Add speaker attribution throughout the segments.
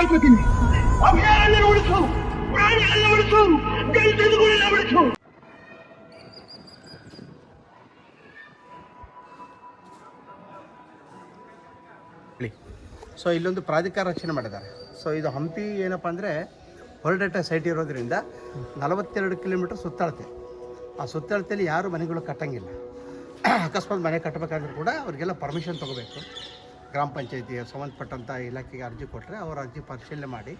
Speaker 1: ಕೇಳ್ಕೊತೀನಿ. ಅಭಯಾರಣ್ಯ ಉಳಿಸು, ಪ್ರಾಣಿಗಳನ್ನ ಉಳಿಸು, ಜಂತುಗಳನ್ನ ಉಳಿಸು.
Speaker 2: ಸೊ ಇಲ್ಲೊಂದು ಪ್ರಾಧಿಕಾರ ರಚನೆ ಮಾಡಿದ್ದಾರೆ. ಸೊ ಇದು ಹಂಪಿ ಏನಪ್ಪ ಅಂದರೆ ವರ್ಲ್ಡ್ ಹೆರಿಟೇಜ್ ಸೈಟ್ ಇರೋದ್ರಿಂದ 42 ಕಿಲೋಮೀಟರ್ ಸುತ್ತಳತೆ. ಆ ಸುತ್ತಳತೆಯಲ್ಲಿ ಯಾರು ಮನೆಗಳು ಕಟ್ಟಂಗಿಲ್ಲ. ಅಕಸ್ಮಾತ್ ಮನೆ ಕಟ್ಟಬೇಕಾದ್ರೂ ಕೂಡ ಅವರಿಗೆಲ್ಲ ಪರ್ಮಿಷನ್ ತೊಗೋಬೇಕು. ಗ್ರಾಮ ಪಂಚಾಯತಿ ಸಂಬಂಧಪಟ್ಟಂಥ ಇಲಾಖೆಗೆ ಅರ್ಜಿ ಕೊಟ್ಟರೆ ಅವ್ರ ಅರ್ಜಿ ಪರಿಶೀಲನೆ ಮಾಡಿ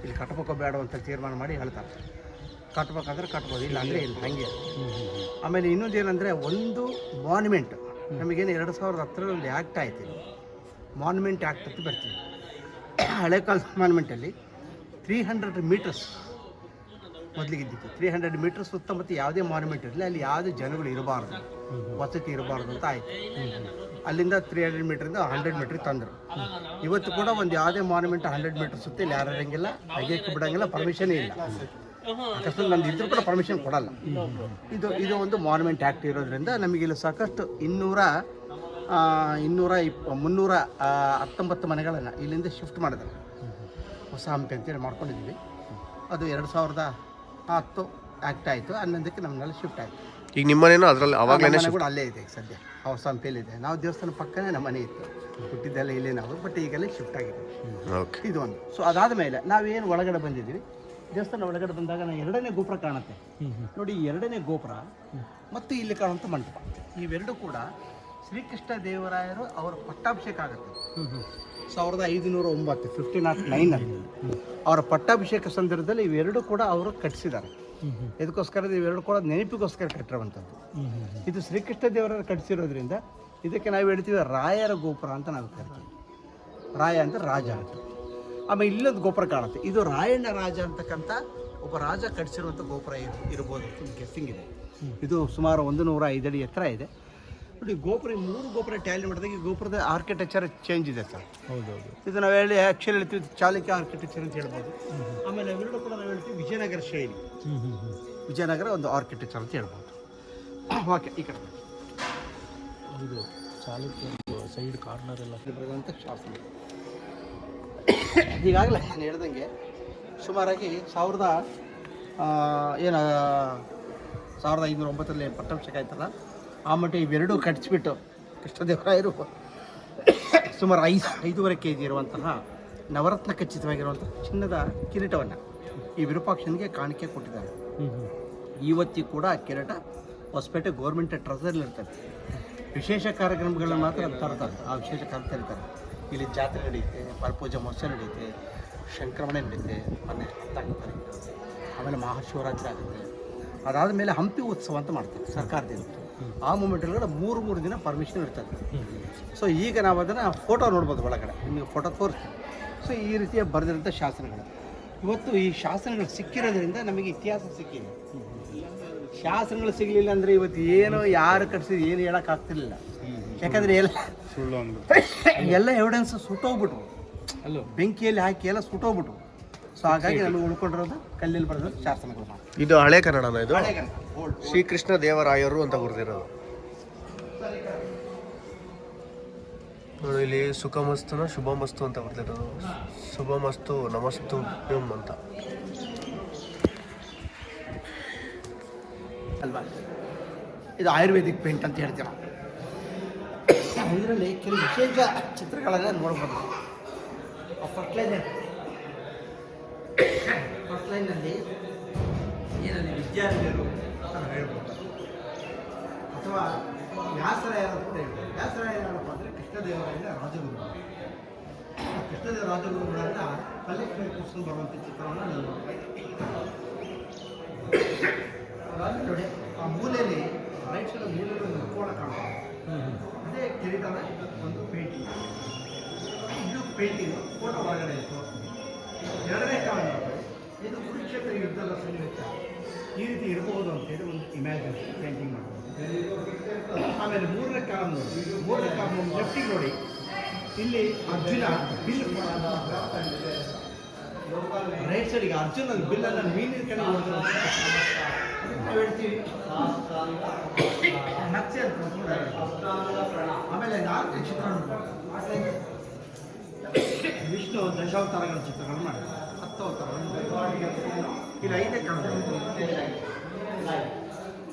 Speaker 2: ಇಲ್ಲಿ ಕಟ್ಟಬೇಕೋ ಬೇಡ ಅಂತ ತೀರ್ಮಾನ ಮಾಡಿ ಹೇಳ್ತಾರೆ. ಕಟ್ಟಬೇಕಾದ್ರೆ ಕಟ್ಬೋದು, ಇಲ್ಲ ಅಂದರೆ ಇಲ್ಲ, ಹಾಗೆ. ಆಮೇಲೆ ಇನ್ನೊಂದು ಏನಂದರೆ, ಒಂದು ಮಾನ್ಯುಮೆಂಟ್ ನಮಗೇನು 2010 ಒಂದು ಆ್ಯಕ್ಟ್ ಆಯ್ತು, ಮಾನ್ಯುಮೆಂಟ್ ಆ್ಯಕ್ಟ್ ಅಂತ ಬರ್ತೀವಿ. ಹಳೆ ಕಾಲದ ಮಾನ್ಯುಮೆಂಟಲ್ಲಿ 300 ಮೀಟರ್ಸ್ ಮೊದಲಿಗಿದ್ದಿತ್ತು. 300 ಮೀಟರ್ ಸುತ್ತಮುತ್ತ ಯಾವುದೇ ಮಾನ್ಯುಮೆಂಟ್ ಇರಲಿ, ಅಲ್ಲಿ ಯಾವುದೇ ಜನಗಳು ಇರಬಾರ್ದು, ವಸತಿ ಇರಬಾರ್ದು ಅಂತ ಆಯಿತು. ಅಲ್ಲಿಂದ 300 ಮೀಟ್ರಿಂದ 100 ಮೀಟ್ರಿಗೆ ತಂದರು. ಇವತ್ತು ಕೂಡ ಒಂದು ಯಾವುದೇ ಮಾನ್ಯುಮೆಂಟ್ 100 ಮೀಟರ್ ಸುತ್ತ ಇಲ್ಲಿ ಯಾರು ಇರೋಂಗಿಲ್ಲ, ಅಗೆಯಕ್ಕೆ ಬಿಡೋಂಗಿಲ್ಲ, ಪರ್ಮಿಷನೇ ಇಲ್ಲ. ಅಕಸ್ಮಾತ್ ನಂದು ಇದ್ರೂ ಕೂಡ ಪರ್ಮಿಷನ್ ಕೊಡಲ್ಲ. ಇದು ಒಂದು ಮಾನ್ಯುಮೆಂಟ್ ಆ್ಯಕ್ಟ್ ಇರೋದ್ರಿಂದ ನಮಗಿಲ್ಲಿ ಸಾಕಷ್ಟು 319 ಮನೆಗಳನ್ನು ಇಲ್ಲಿಂದ ಶಿಫ್ಟ್ ಮಾಡಿದ್ದಾರೆ. ಹೊಸ ಹಂಪಿ ಅಂತೇಳಿ ಮಾಡ್ಕೊಂಡಿದ್ದೀವಿ. ಅದು 2010 ಆ್ಯಕ್ಟ್ ಆಯಿತು. 11ಕ್ಕೆ ನಮ್ಮನ್ನೆಲ್ಲ ಶಿಫ್ಟ್ ಆಯಿತು.
Speaker 3: ಈಗ ನಿಮ್ಮ ಮನೇನೋ ಅದರಲ್ಲಿ ಅವಾಗಲೇ
Speaker 2: ಕೂಡ ಅಲ್ಲೇ ಇದೆ. ಸದ್ಯ ಹೊಸ ಹಂಪಿಯಲ್ಲಿದೆ. ನಾವು ದೇವಸ್ಥಾನ ಪಕ್ಕನೇ ನಮ್ಮ ಮನೆ ಇತ್ತು, ಹುಟ್ಟಿದ್ದೆಲ್ಲ ಇಲ್ಲೇ ನಾವು. ಬಟ್ ಈಗಲೇ ಶಿಫ್ಟ್ ಆಗಿದೆ. ಇದು ಒಂದು. ಸೊ ಅದಾದ ಮೇಲೆ ನಾವೇನು ಒಳಗಡೆ ಬಂದಿದ್ದೀವಿ, ದೇವಸ್ಥಾನ ಒಳಗಡೆ ಬಂದಾಗ ನಾವು 2ನೇ ಗೋಪುರ ಕಾಣುತ್ತೆ ನೋಡಿ. ಈ 2ನೇ ಗೋಪುರ ಮತ್ತು ಇಲ್ಲಿ ಕಾಣುವಂಥ ಮಂಟಪ, ಇವೆರಡೂ ಕೂಡ ಶ್ರೀಕೃಷ್ಣ ದೇವರಾಯರು ಅವರ ಪಟ್ಟಾಭಿಷೇಕ ಆಗುತ್ತೆ 1509 1509 ಅವರ ಪಟ್ಟಾಭಿಷೇಕ ಸಂದರ್ಭದಲ್ಲಿ ಇವೆರಡೂ ಕೂಡ ಅವರು ಕಟ್ಟಿಸಿದ್ದಾರೆ. ಇದಕ್ಕೋಸ್ಕರ ಇವೆರಡು ಕೂಡ ನೆನಪಿಗೋಸ್ಕರ ಕಟ್ಟಿರುವಂಥದ್ದು. ಇದು ಶ್ರೀಕೃಷ್ಣ ದೇವರಾಯರು ಕಟ್ಟಿಸಿರೋದ್ರಿಂದ ಇದಕ್ಕೆ ನಾವು ಹೇಳ್ತೀವಿ ರಾಯರ ಗೋಪುರ ಅಂತ ನಾವು ಕರಿತೀವಿ. ರಾಯ ಅಂದರೆ ರಾಜ ಅಂತ. ಆಮೇಲೆ ಇಲ್ಲೊಂದು ಗೋಪುರ ಕಾಣುತ್ತೆ, ಇದು ರಾಯಣ್ಣ ರಾಜ ಅಂತಕ್ಕಂಥ ಒಬ್ಬ ರಾಜ ಕಟ್ಟಿಸಿರುವಂಥ ಗೋಪುರ ಇರ್ಬೋದು, ಗೆಸ್ಸಿಂಗ್ ಇದೆ. ಇದು ಸುಮಾರು 105 ಅಡಿ ಎತ್ತರ ಇದೆ ನೋಡಿ. ಗೋಪುರ 3 ಗೋಪುರ ಟ್ಯಾಲಿ ಮಾಡಿದಾಗ ಈ ಗೋಪುರದ ಆರ್ಕಿಟೆಕ್ಚರ್ ಚೇಂಜ್ ಇದೆ ಸರ್. ಹೌದೌದು. ಇದು ನಾವು ಆ್ಯಕ್ಚುಲಿ ಹೇಳ್ತೀವಿ ಚಾಲುಕ್ಯ ಆರ್ಕಿಟೆಕ್ಚರ್ ಅಂತ ಹೇಳ್ಬೋದು. ಆಮೇಲೆ ಅವೆರಡು ಕೂಡ ನಾವು ಹೇಳ್ತೀವಿ ವಿಜಯನಗರ ಶೈಲಿ, ವಿಜಯನಗರ ಒಂದು ಆರ್ಕಿಟೆಕ್ಚರ್ ಅಂತ ಹೇಳ್ಬೋದು. ಓಕೆ, ಈ ಕಡೆ
Speaker 4: ಇದು ಚಾಲುಕ್ಯ ಸೈಡ್ ಕಾರ್ನರ್ ಎಲ್ಲ
Speaker 2: ಬರೆದಂಥ ಶಾಸನ. ಈಗಾಗಲೇ ನಾನು ಹೇಳ್ದಂಗೆ ಸುಮಾರಾಗಿ 1509 ಪಟ್ಟಾಭಿಷೇಕ ಆಯ್ತಲ್ಲ, ಆ ಮಟ್ಟ ಇವೆರಡೂ ಕಟ್ಟಿಸ್ಬಿಟ್ಟು ಕೃಷ್ಣದೇವರಾಯರು ಸುಮಾರು 5.5 kg ಇರುವಂತಹ ನವರತ್ನ ಖಚಿತವಾಗಿರುವಂಥ ಚಿನ್ನದ ಕಿರೀಟವನ್ನು ಈ ವಿರೂಪಾಕ್ಷನಿಗೆ ಕಾಣಿಕೆ ಕೊಟ್ಟಿದ್ದಾರೆ. ಇವತ್ತಿಗೂ ಕೂಡ ಆ ಕಿರೀಟ ಹೊಸಪೇಟೆ ಗೌರ್ಮೆಂಟ್ ಟ್ರೆಸರಲ್ಲಿ ಇರ್ತದೆ. ವಿಶೇಷ ಕಾರ್ಯಕ್ರಮಗಳನ್ನ ಮಾತ್ರ ತರ್ತಾರೆ. ಆ ವಿಶೇಷ ಕಾರ್ಯ ತರ್ತಾರೆ. ಇಲ್ಲಿ ಜಾತ್ರೆ ನಡೆಯುತ್ತೆ, ಪರಪೂಜೆ ಮಹೋತ್ಸವ ನಡೆಯುತ್ತೆ, ಸಂಕ್ರಮಣೆ ನಡೆಯುತ್ತೆ, ಮೊನ್ನೆ 14 ತಾರೀಕು. ಆಮೇಲೆ ಮಹಾಶಿವರಾತ್ರಿ ಆಗುತ್ತೆ. ಅದಾದ ಮೇಲೆ ಹಂಪಿ ಉತ್ಸವ ಅಂತ ಮಾಡ್ತಾರೆ ಸರ್ಕಾರದಿಂದ. ಆ ಮೂಮೆಂಟಲ್ಲಿ 3 ದಿನ ಪರ್ಮಿಷನ್ ಇರ್ತದೆ. ಸೊ ಈಗ ನಾವು ಅದನ್ನು ಫೋಟೋ ನೋಡ್ಬೋದು, ಒಳಗಡೆ ನಿಮಗೆ ಫೋಟೋ ತೋರಿಸ್ತೀವಿ. ಸೊ ಈ ರೀತಿಯ ಬರೆದಿರೋಂಥ ಶಾಸನಗಳು ಇವತ್ತು ಈ ಶಾಸನಗಳು ಸಿಕ್ಕಿರೋದ್ರಿಂದ ನಮಗೆ ಇತಿಹಾಸ ಸಿಕ್ಕಿದೆ. ಶಾಸನಗಳು ಸಿಗಲಿಲ್ಲ ಅಂದರೆ ಇವತ್ತು ಏನು ಯಾರು ಕಟ್ಸಿದ್ರು ಏನು ಹೇಳೋಕ್ಕಾಗ್ತಿರ್ಲಿಲ್ಲ. ಯಾಕಂದರೆ ಎಲ್ಲ ಎವಿಡೆನ್ಸ್ ಸುಟ್ಟೋಗ್ಬಿಟ್ವು, ಅಲ್ಲ ಬೆಂಕಿಯಲ್ಲಿ ಹಾಕಿ ಎಲ್ಲ ಸುಟ್ಟೋಗ್ಬಿಟ್ವು. ಸೊ ಹಾಗಾಗಿ ನಮಗೆ ಉಳ್ಕೊಂಡಿರೋದು ಕಲ್ಲಲ್ಲಿ ಬರೆದ ಶಾಸನಗಳು.
Speaker 3: ಇದು ಹಳೆ ಕನ್ನಡನ? ಇದು ಶ್ರೀಕೃಷ್ಣ ದೇವರಾಯರು ಅಂತ ಬರೆದಿರೋದು. ಇಲ್ಲಿ ಸುಖಮಸ್ತುನ ಶುಭಮಸ್ತು ಅಂತ ಬರ್ತಿರೋದು. ಶುಭಮಸ್ತು ನಮಸ್ತು ಅಂತ
Speaker 2: ಅಲ್ವಾ. ಇದು ಆಯುರ್ವೇದಿಕ್ ಪೇಂಟ್ ಅಂತ ಹೇಳ್ತೀವಿ ನಾವು. ಇದರಲ್ಲಿ ಕೆಲವು ವಿಶೇಷ ಚಿತ್ರಗಳನ್ನು ನೋಡ್ಬೋದು. ಫಸ್ಟ್ ಲೈನಲ್ಲಿ ಏನಲ್ಲಿ ವಿದ್ಯಾರ್ಥಿಗಳು ಅಂತ ಹೇಳ್ಬೋದು, ಅಥವಾ ವ್ಯಾಸರಾಯರು ಅಂತ ಹೇಳ್ಬೋದು. ವ್ಯಾಸರಾಯ ಏನಪ್ಪ ಅಂದರೆ ಕೃಷ್ಣದೇವರಾಯನ ರಾಜಗುರು. ಕೃಷ್ಣದೇವ ರಾಜಗುರುಗಳನ್ನು ಕಲೆಕ್ಟರ್ ಕೂರ್ಸ್ಕೊಂಡು ಬರುವಂಥ ಚಿತ್ರವನ್ನು ನಾನು ನೋಡಿ. ಆ ಮೂಲೆಯಲ್ಲಿ ರೈಟ್ ಸೈಡ್ ಮೂಲೆಯಲ್ಲಿ ಒಂದು ಮುಖವಾಡ ಕಾಣ್ತಾರೆ. ಅದೇ ಕಿರೀಟದ ಒಂದು ಪೇಂಟಿಂಗ್. ಇದು ಪೇಂಟಿಂಗ್ ಫೋಟೋ ಒಳಗಡೆ ಇತ್ತು. 2ನೇ ಕಾರಣ ಇದು ಕುರುಕ್ಷೇತ್ರ ಯುದ್ಧದ ಸನ್ನಿವೇಶ ಈ ರೀತಿ ಇರಬಹುದು ಅಂತೇಳಿ ಒಂದು ಇಮ್ಯಾಜಿನ್ ಪೇಂಟಿಂಗ್ ಮಾಡ್ಬೋದು. ಆಮೇಲೆ 3ನೇ ಕಾಲಮ್ ನೋಡಿ. 3ನೇ ಕಾಲಮ್ ಲೆಫ್ಟಿಗೆ ನೋಡಿ, ಇಲ್ಲಿ ಅರ್ಜುನ ಬಿಲ್ ರೈಟ್ ಸೈಡಿಗೆ ಅರ್ಜುನ ಬಿಲ್ಲನ್ನು ಮೀನಿನ ಕಡೆ ನೋಡಿದ್ರೆ ನಾವು ಹೇಳ್ತೀವಿ ನಕ್ಷೆ ಅಂತ. ಆಮೇಲೆ 4ನೇ ಚಿತ್ರ ವಿಷ್ಣು ದಶಾವತಾರಗಳ ಚಿತ್ರಗಳನ್ನು ಮಾಡಿದ್ದಾರೆ. 10 ಅವತಾರಗಳನ್ನು ಇಲ್ಲಿ 5ನೇ ಕಾಲದಲ್ಲಿ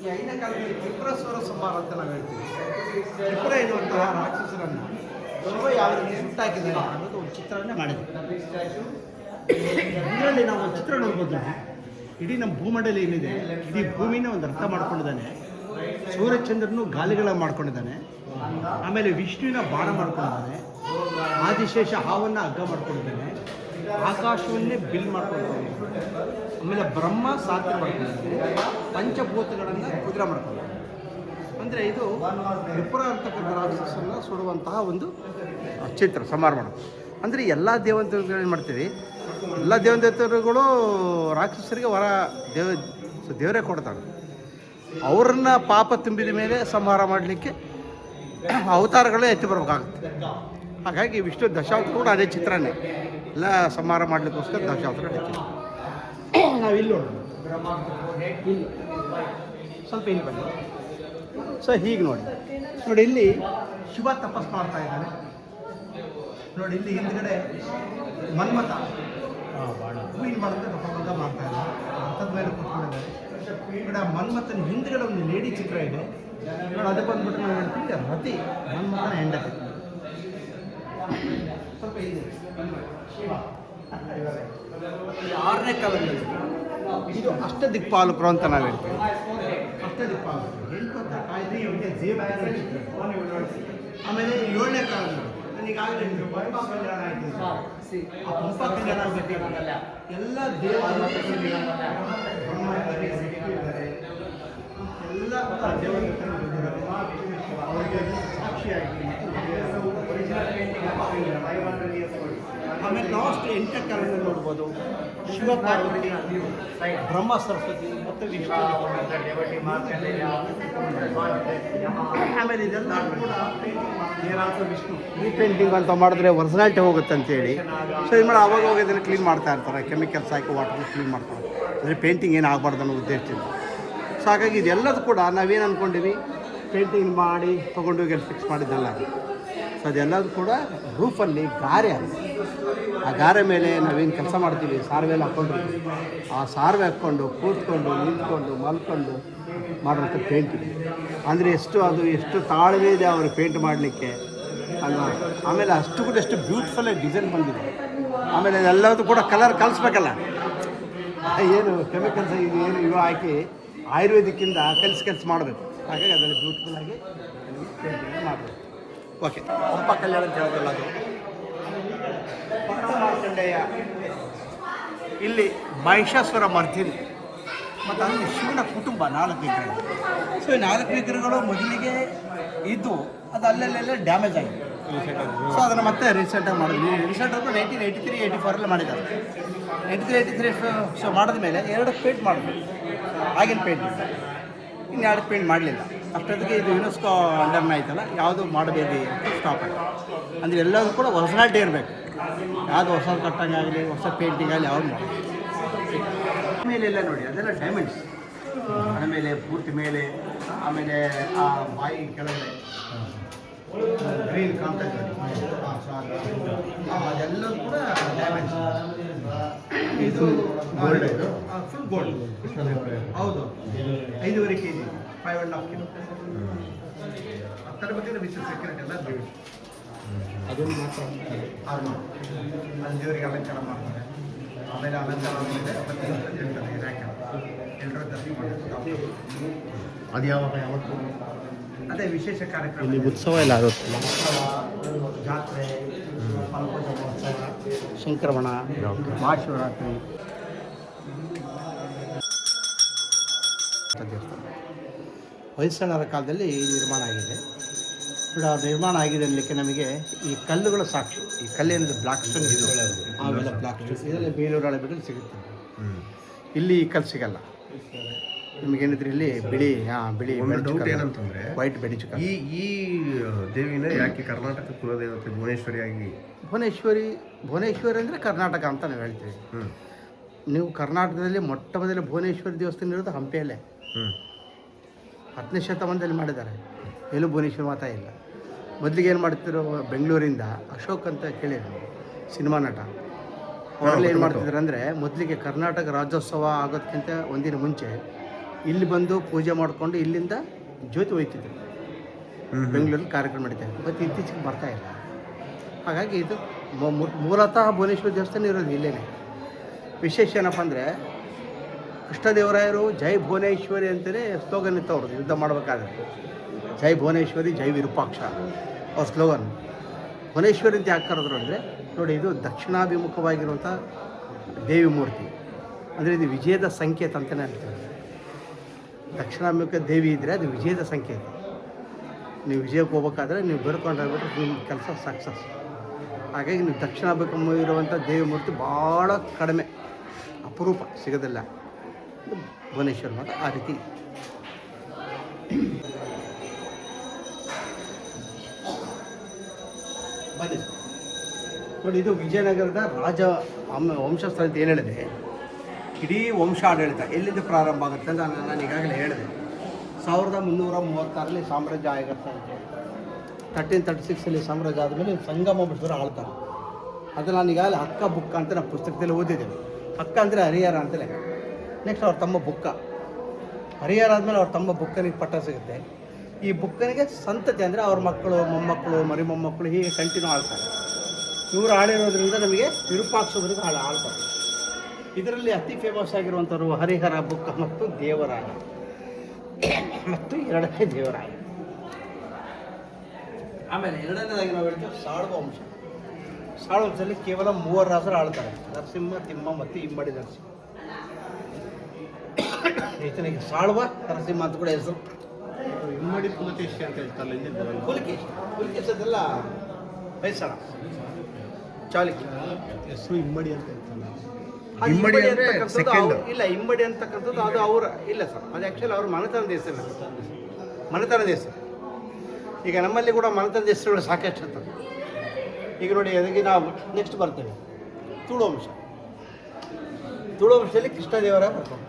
Speaker 2: ಈ 5ನೇ ಕಾಲದಲ್ಲಿ ತ್ರಿಪುರೇಶ್ವರ ಸಂಹಾರ ಅಂತ ನಾವು ಹೇಳ್ತೀವಿ. ತ್ರಿಪುರ ಎನ್ನುವಂತಹ ರಾಕ್ಷಸರನ್ನು ಶಿವ ಯಾವ ರೀತಿ ಸುಟ್ಟಾಕಿದ್ದಾರೆ ಅನ್ನೋದು ಒಂದು ಚಿತ್ರವನ್ನೇ ಮಾಡಿದೆ. ಇದರಲ್ಲಿ ನಾವು ಒಂದು ಚಿತ್ರ ನೋಡ್ಬೋದು. ಇಡೀ ನಮ್ಮ ಭೂಮಂಡಲ ಏನಿದೆ, ಇಡೀ ಭೂಮಿನ ಒಂದು ಅರ್ಥ ಮಾಡ್ಕೊಂಡಿದ್ದಾನೆ. ಸೂರ್ಯಚಂದ್ರನು ಗಾಲಿಗಳ ಮಾಡ್ಕೊಂಡಿದ್ದಾನೆ. ಆಮೇಲೆ ವಿಷ್ಣುವಿನ ಬಾಣ ಮಾಡ್ಕೊಂಡಿದ್ದಾನೆ. ಆದಿಶೇಷ ಹಾವನ್ನು ಹಗ್ಗ ಮಾಡ್ಕೊಂಡಿದ್ದಾನೆ. ಆಕಾಶವನ್ನೇ ಬಿಲ್ ಮಾಡ್ಕೊಂಡಿದ್ದಾನೆ. ಆಮೇಲೆ ಬ್ರಹ್ಮ ಸಾಧ್ಯ ಮಾಡ್ಕೊಂಡಿದ್ದಾನೆ. ಪಂಚಭೂತಗಳನ್ನು ಕುದುರೆ ಮಾಡ್ಕೊಂಡಿದ್ದಾನೆ. ಅಂದರೆ ಇದು ತ್ರಿಪುರ ಅಂತಕ್ಕಂಥ ರಾಕ್ಷಸನ್ನು ಸುಡುವಂತಹ ಒಂದು ಚಿತ್ರ ಸಂಹಾರ. ಅಂದರೆ ಎಲ್ಲ ದೇವತೆಗಳು ಏನು ಮಾಡ್ತೀವಿ, ಎಲ್ಲ ದೇವತೆಗಳು ರಾಕ್ಷಸರಿಗೆ ವರ ದೇವರೇ ಕೊಡ್ತಾರೆ. ಅವ್ರನ್ನ ಪಾಪ ತುಂಬಿದ ಮೇಲೆ ಸಂಹಾರ ಮಾಡಲಿಕ್ಕೆ ಅವತಾರಗಳೇ ಎತ್ತಿ ಬರಬೇಕಾಗುತ್ತೆ. ಹಾಗಾಗಿ ವಿಷ್ಣು ದಶಾವತಾರ ಕೂಡ ಅದೇ ಚಿತ್ರನೇ, ಎಲ್ಲ ಸಂಹಾರ ಮಾಡಲಿಕ್ಕೋಸ್ಕರ ದಶಾವತಾರ ಹೇಳ್ತೀವಿ. ನಾವಿಲ್ಲಿ ನೋಡೋಣ, ಇಲ್ಲಿ ಸ್ವಲ್ಪ ಇಲ್ಲಿ ಬನ್ನಿ. ಸೊ ಹೀಗೆ ನೋಡಿ ಇಲ್ಲಿ ಶಿವ ತಪಸ್ ಮಾಡ್ತಾ ಇದ್ದಾನೆ. ನೋಡಿ ಇಲ್ಲಿ ಹಿಂದ್ಗಡೆ ಮನ್ಮಥ ಹೂವಿನ ಬಾಣದ ತಪಬಂಧ ಮಾಡ್ತಾ ಇದ್ದಾರೆ. ರಥದ ಮೇಲೆ ಕೂತ್ಕೊಂಡಿದ್ದಾರೆ. ഇവിടെ ಮನ್ಮಥನ ಹಿಂದ್ಗಡೆ ಒಂದು ಲೇಡಿ ಚಿತ್ರ ಇದೆ ನೋಡಿ. ಅದಕ್ಕೆ ಬಂದ್ಬಿಟ್ಟು ನಾವು ಹೇಳ್ತೀವಿ ರತಿ ಮನ್ಮಥನ ಹೆಂಡತಿ. ಸ್ವಲ್ಪ ಇದೆ ಶಿವ 6ನೇ ಕಾಲದಲ್ಲಿ ಇದು ಅಷ್ಟದಿಕ್ಪಾಲಕರು ಅಂತ ನಾವು ಹೇಳ್ತೀವಿ. ಅಷ್ಟದಿಕ್ಪಾಲಕರು 8 ಹತ್ರ ಕಾಯ್ದೆ ಇವರಿಗೆ ದೇವತೆಗಳ ಚಿತ್ರ. ಆಮೇಲೆ 7ನೇ ಕಾಲದಲ್ಲಿ ಈಗಾಗಲೇ ಪಂಪ ಕಲ್ಯಾಣ ಆಯಿತು. ಆ ಪಂಪ ಕಲ್ಯಾಣ ಆಗಬೇಕಾಗಲ್ಲ, ಎಲ್ಲ ದೇವತೆಗಳು ಎಲ್ಲ ದೇವತೆಗಳು ಅವರಿಗೆ ಸಾಕ್ಷಿಯಾಗಿ. ಆಮೇಲೆ ಲಾಸ್ಟ್ 8ನೇ ಕಾಲದಲ್ಲಿ ನೋಡ್ಬೋದು ಶಿವ ಪಾರ್ವತಿ, ಬ್ರಹ್ಮ ಸರಸ್ವತಿ ಮತ್ತು ವಿಷ್ಣು. ಆಮೇಲೆ ಇದೆಲ್ಲ ಕೂಡ ವಿಷ್ಣು ರೀಪೇಂಟಿಂಗ್ ಅಂತ ಮಾಡಿದ್ರೆ ಒರಿಜಿನಾಲಿಟಿ ಹೋಗುತ್ತೆ ಅಂತೇಳಿ. ಸೊ ಇದು ಮಾಡಿ ಅವಾಗ ಇದನ್ನು ಕ್ಲೀನ್ ಮಾಡ್ತಾ ಇರ್ತಾರೆ. ಕೆಮಿಕಲ್ಸ್ ಹಾಕಿ ವಾಟರ್ ಕ್ಲೀನ್ ಮಾಡ್ತಾರೆ. ಅಂದರೆ ಪೇಂಟಿಂಗ್ ಏನು ಆಗಬಾರ್ದು ಅನ್ನೋ ಉದ್ದೇಶದಿಂದ. ಸೊ ಹಾಗಾಗಿ ಇದೆಲ್ಲದು ಕೂಡ ನಾವೇನು ಅಂದ್ಕೊಂಡಿವಿ, ಪೇಂಟಿಂಗ್ ಮಾಡಿ ತೊಗೊಂಡೋಗಿ ಅಲ್ಲಿ ಫಿಕ್ಸ್ ಮಾಡಿದ್ದಲ್ಲ. ಸೊ ಅದೆಲ್ಲದು ಕೂಡ ರೂಫಲ್ಲಿ ಗಾರೆ ಆಗುತ್ತೆ. ಆ ಗಾರೆ ಮೇಲೆ ನಾವೇನು ಕೆಲಸ ಮಾಡ್ತೀವಿ, ಸಾರ್ವೆ ಎಲ್ಲ ಹಾಕ್ಕೊಂಡಿರ್ತೀವಿ. ಆ ಸಾರ್ವೆ ಹಾಕ್ಕೊಂಡು ಕೂತ್ಕೊಂಡು ನಿಂತ್ಕೊಂಡು ಮಲ್ಕೊಂಡು ಮಾಡೋಂಥ ಪೇಂಟಿಂಗ್ ಅಂದರೆ ಎಷ್ಟು ತಾಳ್ಮೆ ಇದೆ ಅವರು ಪೇಂಟ್ ಮಾಡಲಿಕ್ಕೆ ಅಲ್ವಾ. ಆಮೇಲೆ ಅಷ್ಟು ಕೂಡ ಎಷ್ಟು ಬ್ಯೂಟಿಫುಲ್ಲಾಗಿ ಡಿಸೈನ್ ಬಂದಿದೆ. ಆಮೇಲೆ ಎಲ್ಲದೂ ಕೂಡ ಕಲರ್ ಕಲಿಸ್ಬೇಕಲ್ಲ, ಏನು ಕೆಮಿಕಲ್ಸ್ ಏನು ಇವು ಹಾಕಿ ಆಯುರ್ವೇದಿಕ್ಕಿಂದ ಕಲಿಸಿ ಮಾಡಬೇಕು. ಹಾಗಾಗಿ ಅದರಲ್ಲಿ ಬ್ಯೂಟಿಫುಲ್ಲಾಗಿ ಪೇಂಟಿಂಗ್ ಮಾಡಬೇಕು. ಓಕೆ, ಪಂಪ ಕಲ್ಯಾಣ ಅಂತ ಹೇಳೋದಿಲ್ಲ, ಅದು ಪಂಪ ಮಾರ್ಕಂಡೇಯ. ಇಲ್ಲಿ ಮಹಿಷಾಸುರ ಮರ್ದಿನಿ ಮತ್ತು ಅಲ್ಲಿ ಶಿವನ ಕುಟುಂಬ 4 ವಿಗ್ರಹಗಳು. ಸೊ ಈ 4 ವಿಗ್ರಹಗಳು ಮೊದಲಿಗೆ ಇದ್ದು ಅದು ಅಲ್ಲೆಲ್ಲ ಡ್ಯಾಮೇಜ್ ಆಗಿದೆ. ಸೊ ಅದನ್ನು ಮತ್ತೆ ರೀಸೆಂಟಾಗಿ ಮಾಡಿದ್ವಿ. ರೀಸೆಂಟ್ ಅಂದರೆ 1983, 84 ಮಾಡಿದ್ದಾರೆ. 83 ಸೊ ಮಾಡಿದ ಮೇಲೆ 2 ಪೇಂಟ್ ಮಾಡಿದ್ವಿ. ಆಗಿನ ಪೇಂಟ್ ಇನ್ನು 2 ಪೇಂಟ್ ಮಾಡಲಿಲ್ಲ. ಅಷ್ಟೊತ್ತಿಗೆ ಇದು ಯುನೆಸ್ಕೋ ಅಂಡರ್ನ ಆಯ್ತಲ್ಲ, ಯಾವುದು ಮಾಡಬೇಕು ಸ್ಟಾಪ್ ಆಯಿತು. ಅಂದರೆ ಎಲ್ಲರೂ ಕೂಡ ಒರಿಜಿನಾಲಿಟಿ ಇರಬೇಕು. ಯಾವುದು ಹೊಸ ಕಟ್ಟಂಗೆ ಆಗಲಿ, ಹೊಸ ಪೇಂಟಿಂಗ್ ಆಗಲಿ ಯಾವ್ದು ಮಾಡಿ. ಆಮೇಲೆ ಎಲ್ಲ ನೋಡಿ ಅದೆಲ್ಲ ಡೈಮಂಡ್ಸ್. ಆಮೇಲೆ ಪೂರ್ತಿ ಮೇಲೆ, ಆಮೇಲೆ ಆ ಬಾಯಿ ಕೆಳಗಡೆ ಗ್ರೀನ್ ಕಾಣ್ತಾ ಇದ್ದಾರೆ. ಅದೆಲ್ಲ ಕೂಡ ಡೈಮಂಡ್ಸ್. ಇದು ಗೋಲ್ಡ್, ಇದು ಫುಲ್ ಗೋಲ್ಡ್. ಹೌದು, 5.5 kg, 5.5 kg. ಅದರ ಬಗ್ಗೆ ವಿಶೇಷ ಸೆಕ್ಯೂರಿಟಿ ಎಲ್ಲ ದೇವಿ ಅದನ್ನು ಮಾತ್ರ ಅಲ್ಲಿ ದೇವರಿಗೆ ಅಲಂಕಾರ ಮಾಡ್ತಾರೆ. ಆಮೇಲೆ ಅಲಂಕಾರ ಆದಮೇಲೆ ಅದು ಯಾವತ್ತು ಅದೇ ವಿಶೇಷ ಕಾರ್ಯಕ್ರಮ, ಇಲ್ಲಿ ಉತ್ಸವ ಎಲ್ಲ ಆಗುತ್ತೆ. ಜಾತ್ರೆ, ಮಹೋತ್ಸವ, ಸಂಕ್ರಮಣ, ಮಹಾಶಿವರಾತ್ರಿ. ಹೊಯ್ಸಳರ ಕಾಲದಲ್ಲಿ ನಿರ್ಮಾಣ ಆಗಿದೆ. ಕೂಡ ನಿರ್ಮಾಣ ಆಗಿದೆ ಅನ್ನಲಿಕ್ಕೆ ನಮಗೆ ಈ ಕಲ್ಲುಗಳ ಸಾಕ್ಷಿ. ಈ ಕಲ್ಲೇನಿದೆ ಬ್ಲಾಕ್ ಸ್ಟೋನ್, ಇದು ಅವೆಲ್ಲ ಬ್ಲಾಕ್ ಸ್ಟೋನ್ ಇದೆಲ್ಲ ಬೇಲೂರು ಹಳೆಬೀಡಲ್ಲಿ ಸಿಗುತ್ತೆ. ಇಲ್ಲಿ ಈ ಕಲ್ಲು ಸಿಗಲ್ಲ ನಿಮಗೇನಿದ್ರೆ. ಇಲ್ಲಿ ಬಿಳಿ ಬಿಳಿ
Speaker 3: ಡೌಟ್ ಏನಂತಂದರೆ,
Speaker 2: ವೈಟ್ ಬೆಡಿ ಚಿಕ್ಕ
Speaker 3: ಈ ದೇವಿನ ಯಾಕೆ ಕರ್ನಾಟಕ ಕುಲದೇವತೆ ಭುವನೇಶ್ವರಿಯಾಗಿ? ಭುವನೇಶ್ವರಿ ಅಂದರೆ ಕರ್ನಾಟಕ ಅಂತ ನಾವು ಹೇಳ್ತೀವಿ. ನೀವು ಕರ್ನಾಟಕದಲ್ಲಿ ಮೊಟ್ಟ ಮೊದಲ ಭುವನೇಶ್ವರಿ ದೇವಸ್ಥಾನ ಇರೋದು ಹಂಪಿಯಲ್ಲೇ. 10ನೇ ಶತಮಾನದಲ್ಲಿ ಮಾಡಿದ್ದಾರೆ. ಎಲ್ಲೂ ಭುವನೇಶ್ವರಿ ಮಾತಾ ಇಲ್ಲ. ಮೊದಲಿಗೆ ಏನು ಮಾಡ್ತಿರೋ, ಬೆಂಗಳೂರಿಂದ ಅಶೋಕ್ ಅಂತ ಕೇಳಿದ್ರು, ಸಿನಿಮಾ ನಟ. ಅವರೆಲ್ಲ ಏನು ಮಾಡ್ತಿದ್ರು ಅಂದರೆ, ಮೊದಲಿಗೆ ಕರ್ನಾಟಕ ರಾಜ್ಯೋತ್ಸವ ಆಗೋದಕ್ಕಿಂತ ಒಂದಿನ ಮುಂಚೆ ಇಲ್ಲಿ ಬಂದು ಪೂಜೆ ಮಾಡಿಕೊಂಡು ಇಲ್ಲಿಂದ ಜ್ಯೋತಿ ಒಯ್ತಿದ್ರು. ಬೆಂಗಳೂರಲ್ಲಿ ಕಾರ್ಯಕ್ರಮ ನಡೀತಾಯಿತ್ತು. ಮತ್ತು ಇತ್ತೀಚೆಗೆ ಬರ್ತಾಯಿಲ್ಲ. ಹಾಗಾಗಿ ಇದು ಮೂಲತಃ ಭುವನೇಶ್ವರ ದೇವಸ್ಥಾನ ಇರೋದು ಇಲ್ಲೇ. ವಿಶೇಷ ಏನಪ್ಪ ಅಂದರೆ, ಕೃಷ್ಣದೇವರಾಯರು ಜೈ ಭುವನೇಶ್ವರಿ ಅಂತಲೇ ಸ್ಲೋಗನ್ ಇತ್ತು ಅವ್ರದ್ದು. ಯುದ್ಧ ಮಾಡಬೇಕಾದ್ರೆ ಜೈ ಭುವನೇಶ್ವರಿ ಜೈ ವಿರೂಪಾಕ್ಷ ಅವ್ರ ಸ್ಲೋಗನ್. ಭುವನೇಶ್ವರಿ ಅಂತ ಯಾಕೆ ಕರೆದ್ರು ಅಂದರೆ, ನೋಡಿ ಇದು ದಕ್ಷಿಣಾಭಿಮುಖವಾಗಿರುವಂಥ ದೇವಿ ಮೂರ್ತಿ. ಅಂದರೆ ಇದು ವಿಜಯದ ಸಂಕೇತ ಅಂತಲೇ ಹೇಳ್ತಾರೆ. ದಕ್ಷಿಣಾಭಿಮುಖ ದೇವಿ ಇದ್ದರೆ ಅದು ವಿಜಯದ ಸಂಕೇತ. ನೀವು ವಿಜಯಕ್ಕೆ ಹೋಗ್ಬೇಕಾದ್ರೆ ನೀವು ಬೇಡ್ಕೊಂಡಾಗ್ಬಿಟ್ರೆ ನಿಮ್ಮ ಕೆಲಸ ಸಕ್ಸಸ್. ಹಾಗಾಗಿ ನೀವು ದಕ್ಷಿಣಾಭಿಮುಖ ಇರುವಂಥ ದೇವಿ ಮೂರ್ತಿ ಭಾಳ ಕಡಿಮೆ, ಅಪರೂಪ, ಸಿಗೋದಿಲ್ಲ. ಭುವನೇಶ್ವರ ಮಠ ಆ ರೀತಿ. ಬನ್ನಿ ನೋಡಿ, ಇದು ವಿಜಯನಗರದ ರಾಜ ವಂಶಸ್ಥಳ ಅಂತ ಏನು ಹೇಳಿದೆ. ಇಡೀ ವಂಶ ಆಡಳಿತ ಎಲ್ಲಿಂದ ಪ್ರಾರಂಭ ಆಗುತ್ತೆ ಅಂತ ನಾನು ಈಗಾಗಲೇ ಹೇಳಿದೆ. 1336 ಸಾಮ್ರಾಜ್ಯ ಆಗಿರುತ್ತೆ ಅಂತ. 1336 ಸಾಮ್ರಾಜ್ಯ ಆದಮೇಲೆ ಸಂಗಮ ವಂಶದವರು ಆಳ್ತಾರೆ. ಅದು ನಾನು ಈಗಾಗಲೇ ಹಕ್ಕ ಬುಕ್ಕ ಅಂತ ನಾನು ಪುಸ್ತಕದಲ್ಲಿ ಓದಿದ್ದೇನೆ. ಹಕ್ಕ ಅಂದರೆ ಹರಿಹರ ಅಂತಲೇ. ನೆಕ್ಸ್ಟ್ ಅವ್ರ ತಮ್ಮ ಬುಕ್ಕ. ಹರಿಹರ ಆದಮೇಲೆ ಅವ್ರ ತಮ್ಮ ಬುಕ್ಕನಿಗೆ ಪಟ್ಟ ಸಿಗುತ್ತೆ. ಈ ಬುಕ್ಕನಿಗೆ ಸಂತತಿ ಅಂದರೆ ಅವ್ರ ಮಕ್ಕಳು, ಮೊಮ್ಮಕ್ಕಳು, ಮರಿ ಮೊಮ್ಮಕ್ಕಳು ಹೀಗೆ ಕಂಟಿನ್ಯೂ ಆಳ್ತಾರೆ. ಇವರು ಆಳಿರೋದ್ರಿಂದ ನಮಗೆ ವಿರೂಪಾಕ್ಷವರೆಗೂ ಆಳ್ತಾರೆ. ಇದರಲ್ಲಿ ಅತಿ ಫೇಮಸ್ ಆಗಿರುವಂಥವ್ರು ಹರಿಹರ ಬುಕ್ಕ ಮತ್ತು ದೇವರಾಯ ಮತ್ತು ಎರಡನೇ ದೇವರಾಯ. ಆಮೇಲೆ ಎರಡನೇದಾಗಿ ನಾವು ಹೇಳ್ತೀವಿ ಸಾಳ್ವ ವಂಶ. ಸಾಳ್ವ ವಂಶದಲ್ಲಿ ಕೇವಲ 3 ರಾಜರು ಆಳ್ತಾರೆ: ನರಸಿಂಹ, ತಿಮ್ಮ ಮತ್ತು ಇಮ್ಮಡಿ ನರಸಿಂಹ. ಈತನಿಗೆ ಸಾಳ್ವ ನರಸಿಂಹ ಅಂತ ಕೂಡ ಹೆಸರು.
Speaker 2: ಇಮ್ಮಡಿ ಪುಲಕೇಶಿ ಅಂತ ಹೇಳ್ತಾರಲ್ಲ,
Speaker 3: ಪುಲಕೇಶಿ. ಪುಲಕೇಶಿ ಅದೆಲ್ಲ ಹೊಯ್ಸಳ, ಚಾಲುಕ್ಯ.
Speaker 4: ಹೆಸರು ಇಮ್ಮಡಿ ಅಂತ ಹೇಳ್ತಾರೆ.
Speaker 3: ಇಮ್ಮಡಿ ಅಂತಕ್ಕಂಥದ್ದು ಇಲ್ಲ, ಇಮ್ಮಡಿ ಅಂತಕ್ಕಂಥದ್ದು ಅದು ಅವರ ಇಲ್ಲ ಸರ್, ಅದು ಆ್ಯಕ್ಚುಲಿ ಅವ್ರ ಮನೆತನದ ಹೆಸರು. ಮನೆತನದ ಹೆಸರು. ಈಗ ನಮ್ಮಲ್ಲಿ ಕೂಡ ಮನೆತನದ ಹೆಸರುಗಳು ಸಾಕಷ್ಟು ಇರ್ತದೆ. ಈಗ ನೋಡಿ, ಅದಕ್ಕೆ ನಾವು ನೆಕ್ಸ್ಟ್ ಬರ್ತೇವೆ ತುಳು ವಂಶ. ತುಳು ವಂಶದಲ್ಲಿ ಕೃಷ್ಣದೇವರಾಯ ಬರ್ತಾರೆ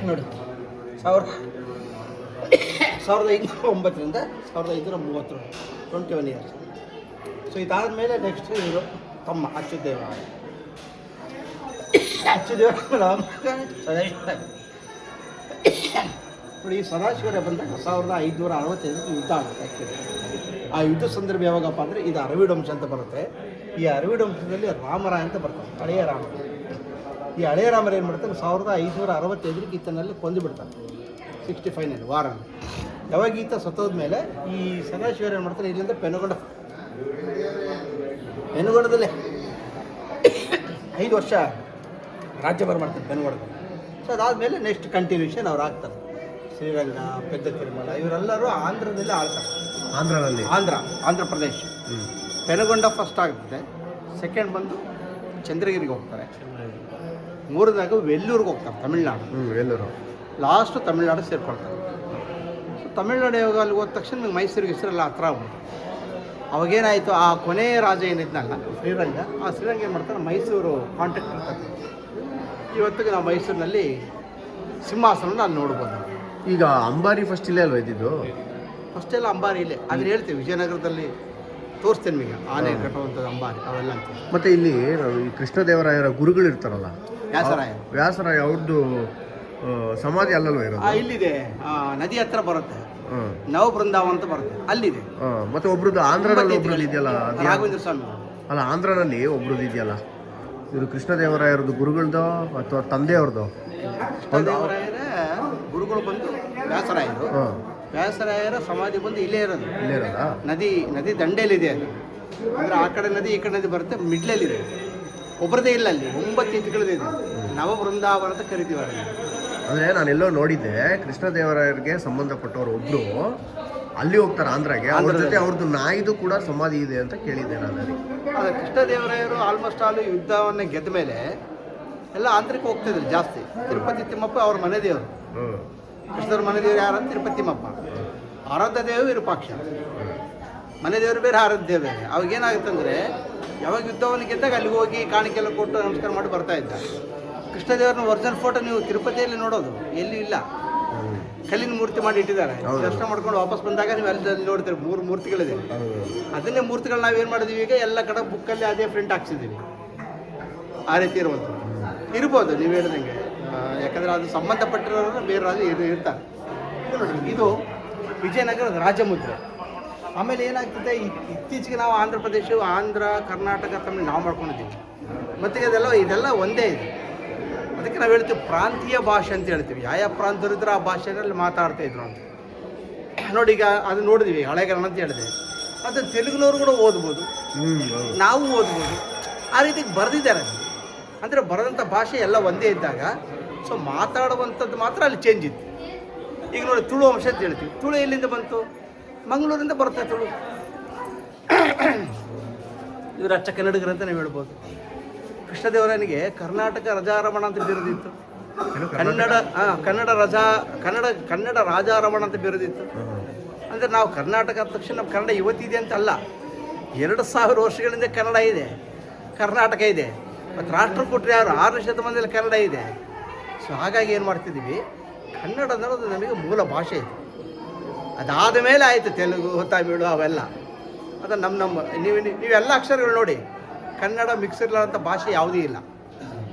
Speaker 3: ನೋಡಿ. 1509ರಿಂದ 1530, 21 ಇಯರ್ಸ್. ಸೊ ಇದಾದಮೇಲೆ ನೆಕ್ಸ್ಟ್ ಇವರು ತಮ್ಮ ಅಚ್ಚುದೇವರಾಯ. ಅಚ್ಚುದೇವರಾಯ ನೋಡಿ, ಈ ಸದಾಶಿವರ ಬಂದಾಗ 1565 ಯುದ್ಧ ಆಗುತ್ತೆ. ಆ್ಯಕ್ಚುಲಿ ಆ ಯುದ್ಧ ಸಂದರ್ಭ ಯಾವಾಗಪ್ಪ ಅಂದರೆ, ಇದು ಅರವಿಡ್ ವಂಶ ಅಂತ ಬರುತ್ತೆ. ಈ ಅರವಿಡ್ ವಂಶದಲ್ಲಿ ರಾಮರಾಯ ಅಂತ ಬರ್ತಾರೆ, ಹಳೆಯ ರಾಮ. ಈ ಹಳೆಯ ರಾಮರು ಏನು ಮಾಡ್ತಾರೆ, 1565 ಈತನಲ್ಲಿ ಕೊಂದು ಬಿಡ್ತಾರೆ 65ನಲ್ಲಿ ವಾರ. ಯಾವಾಗ ಈತ ಸತ್ತೋದ ಮೇಲೆ ಈ ಸದಾಶಿವರು ಏನು ಮಾಡ್ತಾರೆ, ಇಲ್ಲಿಂದ ಪೆನುಗೊಂಡದಲ್ಲೇ 5 ವರ್ಷ ರಾಜ್ಯಭಾರ ಮಾಡ್ತಾರೆ ಪೆನುಗೊಂಡದಲ್ಲಿ. ಸೊ ಅದಾದಮೇಲೆ ನೆಕ್ಸ್ಟ್ ಕಂಟಿನ್ಯೂಷನ್ ಅವ್ರು ಆಗ್ತಾರೆ. ಶ್ರೀರಂಗ, ಪೆದ್ದ ತಿರುಮಲ ಇವರೆಲ್ಲರೂ ಆಂಧ್ರದಲ್ಲಿ ಆಳ್ತಾರೆ. ಆಂಧ್ರ ಪ್ರದೇಶ. ಪೆನುಗೊಂಡ ಫಸ್ಟ್ ಆಗುತ್ತೆ. ಸೆಕೆಂಡ್ ಬಂದು ಚಂದ್ರಗಿರಿಗೆ ಹೋಗ್ತಾರೆ. ಮೂರನೇದಾಗ ವೆಲ್ಲೂರಿಗೆ ಹೋಗ್ತಾರೆ, ತಮಿಳ್ನಾಡು. ವೆಲ್ಲೂರು ಲಾಸ್ಟು ತಮಿಳ್ನಾಡು ಸೇರ್ಕೊಳ್ತಾರೆ. ಸೊ ತಮಿಳ್ನಾಡು ಯಾವಾಗ ಅಲ್ಲಿ ಹೋದ ತಕ್ಷಣ ನಿಮಗೆ ಮೈಸೂರಿಗೆ ಹೆಸರೆಲ್ಲ ಹತ್ರ ಆಗ್ಬೋದು. ಅವಾಗೇನಾಯಿತು, ಆ ಕೊನೆಯ ರಾಜ ಏನಿದ್ನಲ್ಲ ಶ್ರೀರಂಗ, ಆ ಶ್ರೀರಂಗ ಏನು ಮಾಡ್ತಾರೆ, ಮೈಸೂರು ಕಾಂಟ್ಯಾಕ್ಟ್ ಇರ್ತದೆ. ಇವತ್ತಿಗೆ ನಾವು ಮೈಸೂರಿನಲ್ಲಿ ಸಿಂಹಾಸನ ಅಲ್ಲಿ ನೋಡ್ಬೋದು.
Speaker 5: ಈಗ ಅಂಬಾರಿ ಫಸ್ಟ್ ಇಲ್ಲೇ ಅಲ್ವ ಇದ್ದಿದ್ದು?
Speaker 3: ಫಸ್ಟ್ ಎಲ್ಲ ಅಂಬಾರಿ ಇಲ್ಲೇ. ಅದನ್ನ ಹೇಳ್ತೀವಿ, ವಿಜಯನಗರದಲ್ಲಿ ತೋರಿಸ್ತೇನೆ ನಿಮಗೆ ಆನೆ ಕಟ್ಟುವಂಥದ್ದು ಅಂಬಾರಿ ಅವೆಲ್ಲ ಅಂತ.
Speaker 5: ಮತ್ತು ಇಲ್ಲಿ ಈ ಕೃಷ್ಣದೇವರಾಯರ ಗುರುಗಳು ಇರ್ತಾರಲ್ಲ, ವ್ಯಾಸರಾಯ ಅವ್ರದ್ದು ಸಮಾಧಿ ಅಲ್ಲಲ್ವ ಇರೋದು?
Speaker 3: ಇಲ್ಲಿದೆ, ನದಿ ಹತ್ರ ಬರುತ್ತೆ, ನವ ಬೃಂದಾವನ ಅಂತ ಬರುತ್ತೆ, ಅಲ್ಲಿದೆ.
Speaker 5: ಮತ್ತೆ ಒಬ್ರದ್ದು ಆಂಧ್ರನಲ್ಲಿ ಒಬ್ರದ್ದು ಇದೆಯಲ್ಲ,
Speaker 3: ರಾಘವೇಂದ್ರ ಸ್ವಾಮಿ
Speaker 5: ಅಲ್ಲ, ಆಂಧ್ರನಲ್ಲಿ ಒಬ್ರದ್ದು ಇದೆಯಲ್ಲ, ಇವರು ಕೃಷ್ಣದೇವರಾಯರದ್ದು ಗುರುಗಳದ್ದು ಅಥವಾ ತಂದೆಯವ್ರದ್ದು?
Speaker 3: ಕೃಷ್ಣದೇವರಾಯರ ಗುರುಗಳು ಬಂದು ವ್ಯಾಸರಾಯರು. ವ್ಯಾಸರಾಯರ ಸಮಾಧಿ ಬಂದು ಇಲ್ಲೇ ಇರೋದು. ನದಿ ದಂಡೆಯಲ್ಲಿದೆ ಅದು. ಅಂದರೆ ಆ ಕಡೆ ನದಿ ಈ ಕಡೆ ನದಿ ಬರುತ್ತೆ, ಮಿಡ್ಲಲ್ಲಿದೆ. ಒಬ್ಬರದೇ ಇಲ್ಲ, ಅಲ್ಲಿ 9 ಇಂಚುಗಳಿದೆ. ಇದು ನವ ಬೃಂದಾವನ ಅಂತ ಕರಿತೀವಿ ಅದನ್ನು.
Speaker 5: ಅಂದರೆ ನಾನೆಲ್ಲೋ ನೋಡಿದ್ದೆ, ಕೃಷ್ಣದೇವರಾಯರಿಗೆ ಸಂಬಂಧಪಟ್ಟವರು ಒಬ್ಬರು ಅಲ್ಲಿ ಹೋಗ್ತಾರೆ ಆಂಧ್ರಾಗೆ. ಅವ್ರ ಜೊತೆ ಅವ್ರದ್ದು ನಾಯಿದು ಕೂಡ ಸಮಾಧಿ ಇದೆ ಅಂತ ಕೇಳಿದ್ದೆ ನಾನು.
Speaker 3: ಅದೇ ಕೃಷ್ಣದೇವರಾಯರು ಆಲ್ಮೋಸ್ಟ್ ಆಲ್ ಯುದ್ಧವನ್ನು ಗೆದ್ದ ಮೇಲೆ ಎಲ್ಲ ಆಂಧ್ರಕ್ಕೆ ಹೋಗ್ತಿದ್ರು ಜಾಸ್ತಿ. ತಿರುಪತಿ ತಿಮ್ಮಪ್ಪ ಅವ್ರ ಮನೆ ದೇವರು. ಕೃಷ್ಣವ್ರ ಮನೆ ದೇವರು ಯಾರಂತ ತಿರುಪತಿ ತಿಮ್ಮಪ್ಪ. ಆರಾಧ್ಯ ದೇವರು ವಿರೂಪಾಕ್ಷ. ಮನೆ ದೇವರು ಬೇರೆ, ಆರಾಧ್ಯ ದೇವರು ಬೇರೆ. ಅವಾಗೇನಾಗುತ್ತಂದರೆ, ಯಾವಾಗ ಯುದ್ಧವನ್ನು ಗೆದ್ದಾಗ ಅಲ್ಲಿಗೆ ಹೋಗಿ ಕಾಣಿಕೆಲ್ಲ ಕೊಟ್ಟು ನಮಸ್ಕಾರ ಮಾಡಿ ಬರ್ತಾ ಇದ್ದ. ಕೃಷ್ಣದೇವರನ್ನ ಒರಿಜಿನಲ್ ಫೋಟೋ ನೀವು ತಿರುಪತಿಯಲ್ಲಿ ನೋಡೋದು, ಎಲ್ಲಿ ಇಲ್ಲ.
Speaker 2: ಕಲ್ಲಿನ ಮೂರ್ತಿ ಮಾಡಿ ಇಟ್ಟಿದ್ದಾರೆ. ದರ್ಶನ ಮಾಡ್ಕೊಂಡು ವಾಪಸ್ ಬಂದಾಗ ನೀವು ಅಲ್ಲಿ ನೋಡ್ತೀರಿ 3 ಮೂರ್ತಿಗಳಿದೆ. ಅದನ್ನೇ ಮೂರ್ತಿಗಳು ನಾವೇನು ಮಾಡಿದೀವಿ ಈಗ ಎಲ್ಲ ಕಡೆ ಬುಕ್ಕಲ್ಲಿ ಅದೇ ಪ್ರಿಂಟ್ ಹಾಕ್ಸಿದ್ದೀವಿ. ಆ ರೀತಿ ಇರ್ಬೋದು ನೀವು ಹೇಳ್ದಂಗೆ. ಯಾಕಂದರೆ ಅದು ಸಂಬಂಧಪಟ್ಟಿರೋರು ಬೇರೆ ರಾಜ ಇರ್ತಾರೆ. ನೋಡಿ, ಇದು ವಿಜಯನಗರದ ರಾಜಮುದ್ರೆ. ಆಮೇಲೆ ಏನಾಗ್ತದೆ, ಇತ್ತೀಚೆಗೆ ನಾವು ಆಂಧ್ರ ಪ್ರದೇಶ, ಆಂಧ್ರ, ಕರ್ನಾಟಕ, ತಮಿಳು ನಾವು ಮಾಡ್ಕೊಂಡಿದ್ದೀವಿ. ಮತ್ತು ಇದೆಲ್ಲ ಒಂದೇ ಇದೆ. ಅದಕ್ಕೆ ನಾವು ಹೇಳ್ತೀವಿ ಪ್ರಾಂತೀಯ ಭಾಷೆ ಅಂತ ಹೇಳ್ತೀವಿ. ಯಾವ ಪ್ರಾಂತರಿದ್ರೆ ಆ ಭಾಷೆಯಲ್ಲಿ ಮಾತಾಡ್ತಾ ಇದ್ರು ಅಂತ. ನೋಡಿ, ಈಗ ಅದು ನೋಡಿದ್ವಿ ಹಳೆಗನ್ನಡ ಅಂತ ಹೇಳಿದೆ. ಅದು ತೆಲುಗುನವರು ಕೂಡ ಓದ್ಬೋದು, ನಾವು ಓದ್ಬೋದು. ಆ ರೀತಿ ಬರೆದಿದ್ದಾರೆ. ಅಂದರೆ ಬರೆದಂಥ ಭಾಷೆ ಎಲ್ಲ ಒಂದೇ ಇದ್ದಾಗ ಸೊ ಮಾತಾಡುವಂಥದ್ದು ಮಾತ್ರ ಅಲ್ಲಿ ಚೇಂಜ್ ಇತ್ತು. ಈಗ ನೋಡಿ, ತುಳು ಅಂಶ ಅಂತ ಹೇಳ್ತೀವಿ. ತುಳು ಎಲ್ಲಿಂದ ಬಂತು? ಮಂಗಳೂರಿಂದ ಬರುತ್ತೆ ತುಳು. ಇವರು ಅಚ್ಚ ಕನ್ನಡಿಗರು ಅಂತ ನಾವು ಹೇಳ್ಬೋದು. ಕೃಷ್ಣದೇವರಾಯನಿಗೆ ಕರ್ನಾಟಕ ರಜಾರಮಣ ಅಂತ ಬಿರುದಿತ್ತು. ಕನ್ನಡ ರಾಜಾರಮಣ ಅಂತ ಬಿರುದಿತ್ತು. ಅಂದರೆ ನಾವು ಕರ್ನಾಟಕ ಅಂದ ತಕ್ಷಣ ನಮ್ಮ ಕನ್ನಡ ಇವತ್ತಿದೆ ಅಂತ ಅಲ್ಲ, 2000 ವರ್ಷಗಳಿಂದ ಕನ್ನಡ ಇದೆ, ಕರ್ನಾಟಕ ಇದೆ. ಮತ್ತು ರಾಷ್ಟ್ರ ಕೊಟ್ಟರೆ ಯಾರು 6ನೇ ಶತಮಾನದಲ್ಲಿ ಕನ್ನಡ ಇದೆ. ಸೊ ಹಾಗಾಗಿ ಏನು ಮಾಡ್ತಿದ್ದೀವಿ, ಕನ್ನಡ ಅನ್ನೋದು ನಮಗೆ ಮೂಲ ಭಾಷೆ ಇದೆ. ಅದಾದ ಮೇಲೆ ಆಯಿತು ತೆಲುಗು, ತಮಿಳು ಅವೆಲ್ಲ. ಅದು ನಮ್ಮ ನೀವೆಲ್ಲ ಅಕ್ಷರಗಳು ನೋಡಿ, ಕನ್ನಡ ಮಿಕ್ಸ್ ಇರಲಾರಂಥ ಭಾಷೆ ಯಾವುದೂ ಇಲ್ಲ.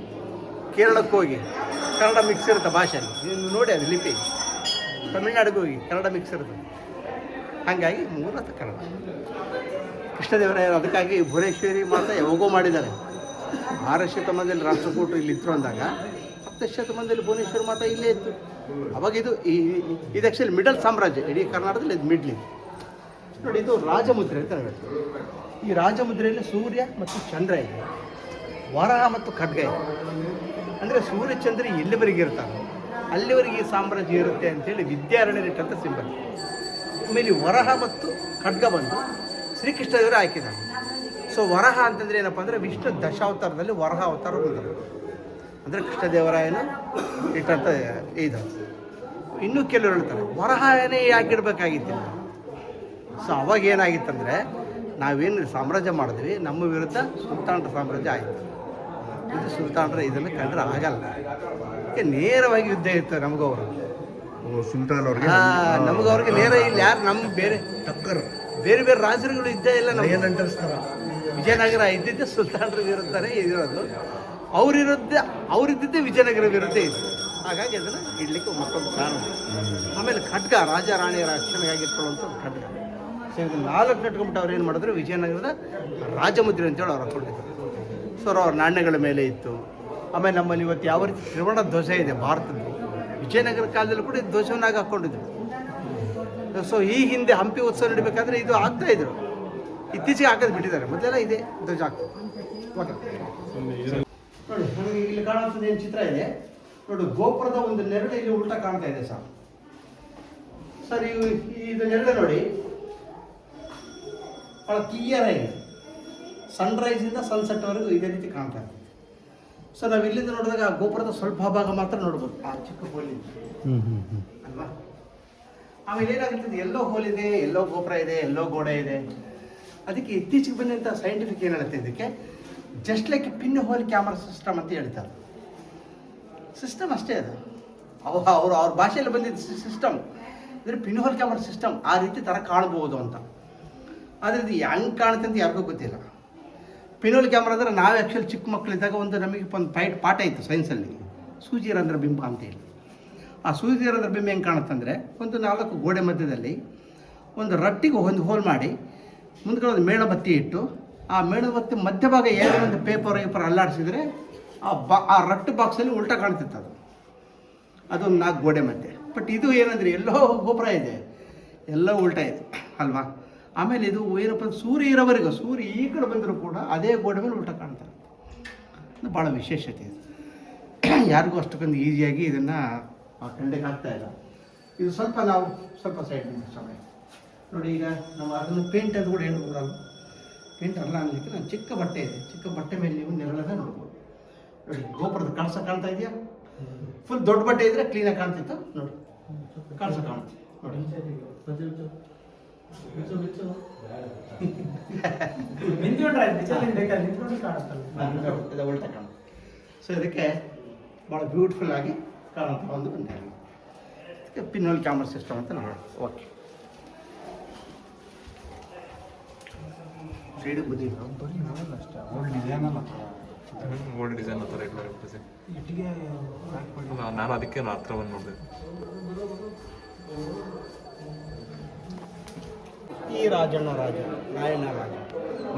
Speaker 2: ಕೇರಳಕ್ಕೆ ಹೋಗಿ ಕನ್ನಡ ಮಿಕ್ಸ್ ಇರುತ್ತೆ ಭಾಷೆಯಲ್ಲಿ, ನೀವು ನೋಡಿ ಅದು ಲಿಪಿ. ತಮಿಳ್ನಾಡಿಗೆ ಹೋಗಿ ಕನ್ನಡ ಮಿಕ್ಸ್ ಇರುತ್ತೆ. ಹಾಗಾಗಿ ಮೂಲತಃ ಕನ್ನಡ. ಕೃಷ್ಣದೇವರಾಯರು ಅದಕ್ಕಾಗಿ ಭುವನೇಶ್ವರಿ ಮಾತ್ರ ಯಾವಾಗೋ ಮಾಡಿದ್ದಾರೆ. 6ನೇ ಶತಮಾನದಲ್ಲಿ ರಾಷ್ಟ್ರಕೂಟರು ಇಲ್ಲಿ ಇದ್ರು ಅಂದಾಗ 10ನೇ ಶತಮಾನದಲ್ಲಿ ಭುವನೇಶ್ವರಿ ಮಾತ್ರ ಇಲ್ಲೇ ಇತ್ತು. ಅವಾಗ ಇದು ಆ್ಯಕ್ಚುಲಿ ಮಿಡಲ್ ಸಾಮ್ರಾಜ್ಯ. ಇಡೀ ಕರ್ನಾಟಕದಲ್ಲಿ ಇದು ಮಿಡ್ಲ್ ಇದೆ. ನೋಡಿ, ಇದು ರಾಜಮುದ್ರೆ ಅಂತ ಹೇಳ್ತೀವಿ. ಈ ರಾಜಮುದ್ರೆಯಲ್ಲಿ ಸೂರ್ಯ ಮತ್ತು ಚಂದ್ರ ಇದೆ, ವರಹ ಮತ್ತು ಖಡ್ಗ ಇದೆ. ಅಂದರೆ ಸೂರ್ಯ ಚಂದ್ರ ಎಲ್ಲಿವರೆಗೆ ಇರ್ತಾರೆ ಅಲ್ಲಿವರೆಗೆ ಈ ಸಾಮ್ರಾಜ್ಯ ಇರುತ್ತೆ ಅಂತೇಳಿ ವಿದ್ಯಾರಣ್ಯರಿಟ್ಟಂಥ ಸಿಂಬಲ್. ಆಮೇಲೆ ವರಹ ಮತ್ತು ಖಡ್ಗ ಬಂದು ಶ್ರೀಕೃಷ್ಣದೇವರು ಹಾಕಿದ್ದಾರೆ. ಸೊ ವರಹ ಅಂತಂದರೆ ಏನಪ್ಪ ಅಂದರೆ ವಿಷ್ಣು ದಶಾವತಾರದಲ್ಲಿ ವರಹ ಅವತಾರ ಬಂದರು. ಅಂದರೆ ಕೃಷ್ಣದೇವರಾಯನ ಇಟ್ಟಂಥ ಇದು. ಇನ್ನೂ ಕೆಲವರು ಹೇಳ್ತಾರೆ ವರಹನೇ ಯಾಕಿಡ್ಬೇಕಾಗಿತ್ತಿಲ್ಲ. ಸೊ ಅವಾಗ ಏನಾಗಿತ್ತಂದರೆ, ನಾವೇನು ಸಾಮ್ರಾಜ್ಯ ಮಾಡಿದ್ವಿ, ನಮ್ಮ ವಿರುದ್ಧ ಸುಲ್ತಾನರ ಸಾಮ್ರಾಜ್ಯ ಆಯಿತು. ಇದು ಸುಲ್ತಾನರ ಇದನ್ನು ಕಂಡ್ರೆ ಆಗಲ್ಲ. ಅದಕ್ಕೆ ನೇರವಾಗಿ ಯುದ್ಧ ಇರ್ತಾರೆ ನಮಗವರು,
Speaker 5: ಸುಲ್ತಾನ್ ಅವ್ರಿಗೆ.
Speaker 2: ನಮಗವ್ರಿಗೆ ನೇರ ಇಲ್ಲಿ ಯಾರು ನಮ್ಮ ಬೇರೆ ಟಕ್ಕರ್ ಬೇರೆ ಬೇರೆ ರಾಜರುಗಳು ಇದ್ದೇ ಇಲ್ಲ. ನಮ್ಮ ವಿಜಯನಗರ ಇದ್ದಿದ್ದೆ ಸುಲ್ತಾನರ ವಿರುದ್ಧನೇ ಇದಿರೋದು. ಅವರಿದ್ದಿದ್ದೇ ವಿಜಯನಗರ ವಿರುದ್ಧ ಇದೆ. ಹಾಗಾಗಿ ಅದನ್ನು ಇಡ್ಲಿಕ್ಕೆ ಮತ್ತೊಂದು ಕಾರಣ. ಆಮೇಲೆ ಖಡ್ಗ, ರಾಜ ರಾಣಿಯರ ರಕ್ಷಣೆಗಾಗಿಟ್ಕೊಳ್ಳುವಂಥ ಖಡ್ಗ. ಸೊ ಇದು 4 ಕಟ್ಕೊಂಡ್ಬಿಟ್ಟು ಅವ್ರು ಏನು ಮಾಡಿದ್ರು, ವಿಜಯನಗರದ ರಾಜಮುದ್ರೆ ಅಂತೇಳಿ ಅವ್ರು ಹಾಕ್ಕೊಂಡಿದ್ರು. ಸೊ ಅವ್ರ ನಾಣ್ಯಗಳ ಮೇಲೆ ಇತ್ತು. ಆಮೇಲೆ ನಮ್ಮಲ್ಲಿ ಇವತ್ತು ಯಾವ ರೀತಿ ತ್ರಿವರ್ಣ ಧ್ವಜ ಇದೆ ಭಾರತದ್ದು, ವಿಜಯನಗರ ಕಾಲದಲ್ಲಿ ಕೂಡ ಇದು ಧ್ವಜವನ್ನಾಗಿ ಹಾಕ್ಕೊಂಡಿದ್ರು. ಸೊ ಈ ಹಿಂದೆ ಹಂಪಿ ಉತ್ಸವ ನಡಿಬೇಕಾದ್ರೆ ಇದು ಆಗ್ತಾಯಿದ್ರು. ಇತ್ತೀಚೆಗೆ ಹಾಕೋದು ಬಿಟ್ಟಿದ್ದಾರೆ, ಮೊದಲೆಲ್ಲ ಇದೆ ಧ್ವಜ ಆಗ್ತದೆ. ನೋಡಿ, ನಮಗೆ ಇಲ್ಲಿ ಕಾಣುವಂಥದ್ದು ಏನು ಚಿತ್ರ ಇದೆ ನೋಡಿ, ಗೋಪುರದ ಒಂದು ನೆರಳು ಇಲ್ಲಿ ಉಲ್ಟಾ ಕಾಣ್ತಾ ಇದೆ ಸರ್. ಇದು ನೆರಳು ನೋಡಿ, ಭಾಳ ಕ್ಲಿಯರ್ ಆಗಿದೆ. ಸನ್ರೈಸಿಂದ ಸನ್ಸೆಟ್ವರೆಗೂ ಇದೇ ರೀತಿ ಕಾಣ್ತಾ ಇದೆ. ಸೊ ನಾವು ಇಲ್ಲಿಂದ ನೋಡಿದಾಗ ಆ ಗೋಪುರದ ಸ್ವಲ್ಪ ಭಾಗ ಮಾತ್ರ ನೋಡ್ಬೋದು, ಆ ಚಿಕ್ಕ ಹೋಲಿಂದ ಅಲ್ವಾ. ಆಮೇಲೆ ಏನಾಗುತ್ತದೆ, ಎಲ್ಲೋ ಹೋಲಿದೆ, ಎಲ್ಲೋ ಗೋಪುರ ಇದೆ, ಎಲ್ಲೋ ಗೋಡೆ ಇದೆ. ಅದಕ್ಕೆ ಇತ್ತೀಚೆಗೆ ಬಂದಂಥ ಸೈಂಟಿಫಿಕ್ ಏನು ಹೇಳುತ್ತೆ, ಇದಕ್ಕೆ just like pinhole camera system ಅಂತ ಹೇಳ್ತಾರೆ. ಸಿಸ್ಟಮ್ ಅಷ್ಟೇ ಅದು, ಅವ್ರ ಭಾಷೆಯಲ್ಲಿ ಬಂದಿದ್ದ ಸಿಸ್ಟಮ್ ಅಂದರೆ ಪಿನ್ ಹೋಲ್ ಕ್ಯಾಮ್ರಾ ಸಿಸ್ಟಮ್. ಆ ರೀತಿ ಥರ ಕಾಣ್ಬೋದು ಅಂತ. ಆದರೆ ಇದು ಹೆಂಗೆ ಕಾಣುತ್ತೆ ಅಂತ ಯಾರಿಗೂ ಗೊತ್ತಿಲ್ಲ. ಪಿನೋಲ್ ಕ್ಯಾಮ್ರಾ ಅಂದರೆ ನಾವು ಆ್ಯಕ್ಚುಲಿ ಚಿಕ್ಕ ಮಕ್ಕಳಿದ್ದಾಗ ನಮಗೆ ಒಂದು ಪಾಠ ಇತ್ತು ಸೈನ್ಸಲ್ಲಿ, ಸೂಜಿ ರಂಧ್ರ ಬಿಂಬ ಅಂತೇಳಿ. ಆ ಸೂಜಿ ರಂಧ್ರ ಬಿಂಬ ಹೆಂಗೆ ಕಾಣುತ್ತಂದರೆ, ಒಂದು 4 ಗೋಡೆ ಮಧ್ಯದಲ್ಲಿ ಒಂದು ರಟ್ಟಿಗೆ ಒಂದು ಹೋಲ್ ಮಾಡಿ ಮುಂದ್ಗಡೆ ಒಂದು ಮೇಣಬತ್ತಿ ಇಟ್ಟು, ಆ ಮೇಣಬತ್ತಿ ಮಧ್ಯಭಾಗ ಏನೋ ಒಂದು ಪೇಪರ್ ಅಲ್ಲಾಡಿಸಿದರೆ ಆ ರಟ್ಟು ಬಾಕ್ಸಲ್ಲಿ ಉಲ್ಟಾ ಕಾಣ್ತಿತ್ತು. ಅದೊಂದು 4 ಗೋಡೆ ಮಧ್ಯೆ. ಬಟ್ ಇದು ಏನಂದರೆ ಎಲ್ಲೋ ಗೋಪುರ ಇದೆ, ಎಲ್ಲೋ ಉಲ್ಟಾ ಇದೆ ಅಲ್ವಾ. ಆಮೇಲೆ ಇದು ಏನಪ್ಪ, ಸೂರ್ಯ ಇರೋವರೆಗೂ, ಸೂರ್ಯ ಈ ಕಡೆ ಬಂದರೂ ಕೂಡ ಅದೇ ಗೋಡೆ ಮೇಲೆ ಉಲ್ಟಾ ಕಾಣ್ತಾರೆ. ಅದು ಭಾಳ ವಿಶೇಷತೆ ಇದೆ. ಯಾರಿಗೂ ಅಷ್ಟಕ್ಕೊಂದು ಈಸಿಯಾಗಿ ಇದನ್ನು ಕಂಡಿಗೆ ಆಗ್ತಾಯಿಲ್ಲ. ಇದು ನಾವು ಸ್ವಲ್ಪ ಸೈಡ್ ಸಮಯ ನೋಡಿ. ಈಗ ನಾವು ಅದನ್ನು ಪೇಂಟ್ ಅದು ಕೂಡ ಏನು ಕೊಡಲ್ಲ, ಪೇಂಟ್ ಅಲ್ಲ ಅನ್ನಲಿಕ್ಕೆ ನಾನು ಚಿಕ್ಕ ಬಟ್ಟೆ ಇದೆ, ಚಿಕ್ಕ ಬಟ್ಟೆ ಮೇಲೆ ನೀವು ನೆರಳನ್ನ ನೋಡ್ಬೋದು. ನೋಡಿ, ಗೋಪುರದ ಕಾಣ್ತಾ ಇದೆಯಾ? ಫುಲ್ ದೊಡ್ಡ ಬಟ್ಟೆ ಇದ್ದರೆ ಕ್ಲೀನಾಗಿ ಕಾಣ್ತಿತ್ತು ನೋಡಿ, ಕಾಣಿಸುತ್ತೆ ನೋಡಿ. ಉಲ್ಟಾ ಕಾಣುತ್ತೆ. ಸೊ ಇದಕ್ಕೆ ಭಾಳ ಬ್ಯೂಟಿಫುಲ್ ಆಗಿ ಕಾಣುವಂಥ ಒಂದು ಪಿನ್ ಹೋಲ್ ಕ್ಯಾಮ್ರಾ ಸಿಸ್ಟಮ್ ಅಂತ ನಾವು ಓಕೆ. ಸೈಡಿಗೆ ಬದಿ
Speaker 6: ಓಲ್ಡ್ ಡಿಸೈನ್ ಥರ ಇಲ್ಲ ನಾನು ಅದಕ್ಕೆ ಹತ್ರ ಬಂದು ನೋಡಿದೆ.
Speaker 2: ಈ ರಾಜಣ್ಣ ರಾಜ ರಾಯಣ್ಣ ರಾಜ